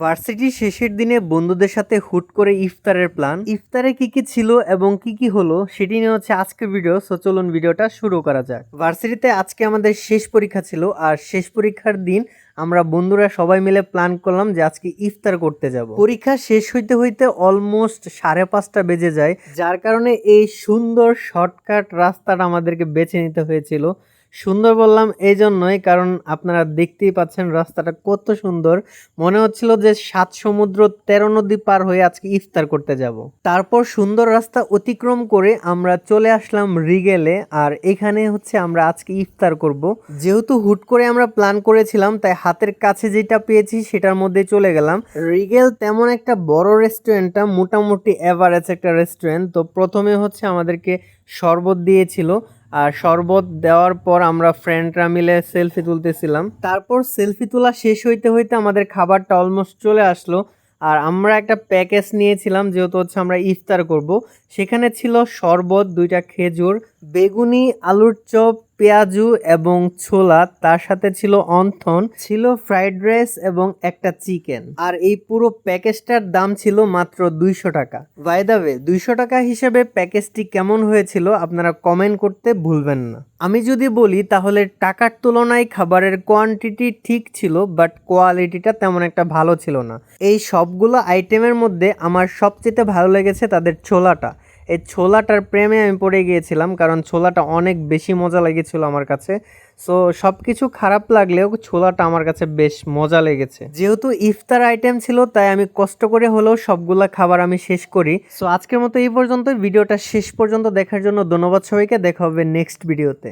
ভার্সিটির শেষের দিনে বন্ধুদের সাথে হুট করে ইফতারের প্ল্যান। ইফতারে কি কি ছিল এবং কি কি হলো সেটি নিয়ে হচ্ছে আজকের ভিডিও। সো চলুন ভিডিওটা শুরু করা যাক। ভার্সিটিতে আজকে আমাদের শেষ পরীক্ষা ছিল, আর শেষ পরীক্ষার দিন আমরা বন্ধুরা সবাই মিলে প্ল্যান করলাম যে আজকে ইফতার করতে যাব। পরীক্ষা শেষ হইতে হইতে অলমোস্ট 5:30 বেজে যায়, যার কারণে এই সুন্দর শর্টকাট রাস্তাটা আমাদেরকে বেছে নিতে হয়েছিল। সুন্দর বললাম এই জন্যই কারণ আপনারা দেখতেই পাচ্ছেন রাস্তাটা কত সুন্দর। মনে হচ্ছিল যে 7 সমুদ্র 13 নদী পার হয়ে আজকে ইফতার করতে যাব। তারপর সুন্দর রাস্তা অতিক্রম করে আমরা চলে আসলাম রিগেলে, আর এখানে হচ্ছে আমরা আজকে ইফতার করব। যেহেতু হুট করে আমরা প্ল্যান করেছিলাম, তাই হাতের কাছে যেটা পেয়েছি সেটার মধ্যে চলে গেলাম। রিগেল তেমন একটা বড় রেস্টুরেন্টটা, মোটামুটি এভারেজ একটা রেস্টুরেন্ট। তো প্রথমে হচ্ছে আমাদেরকে শরবত দিয়েছিল, আর শরবত দেওয়ার পর আমরা ফ্রেন্ডরা মিলে সেলফি তুলতেছিলাম। তারপর সেলফি তোলা শেষ হইতে হইতে আমাদের খাবারটা অলমোস্ট চলে আসলো, আর আমরা একটা প্যাকেজ নিয়েছিলাম যেহেতু হচ্ছে আমরা ইফতার করব। সেখানে ছিল শরবত, 2টা খেজুর, বেগুনি, আলুর চপ, পেঁয়াজু এবং ছোলা, তার সাথে ছিল অন্থন, ছিল ফ্রাইড রাইস এবং একটা চিকেন। আর এই পুরো প্যাকেজটার দাম ছিল মাত্র 200 টাকা। বাই দ্য ওয়ে, 200 টাকা হিসেবে প্যাকেজটি কেমন হয়েছিল আপনারা কমেন্ট করতে ভুলবেন না। আমি যদি বলি তাহলে টাকার তুলনায় খাবারের কোয়ান্টিটি ঠিক ছিল, বাট কোয়ালিটিটা তেমন একটা ভালো ছিল না। এই সবগুলো আইটেমের মধ্যে আমার সবচেয়ে ভালো লেগেছে তাদের ছোলাটা। এই ছোলাটার প্রেমে আমি পড়ে গিয়েছিলাম, কারণ ছোলাটা অনেক বেশি মজা লেগেছিল আমার কাছে। সো সব কিছু খারাপ লাগলেও ছোলাটা আমার কাছে বেশ মজা লেগেছে। যেহেতু ইফতার আইটেম ছিল, তাই আমি কষ্ট করে হলেও সবগুলা খাবার আমি শেষ করি। সো আজকের মতো এই পর্যন্ত। ভিডিওটা শেষ পর্যন্ত দেখার জন্য ধন্যবাদ সবাইকে। দেখা হবে নেক্সট ভিডিওতে।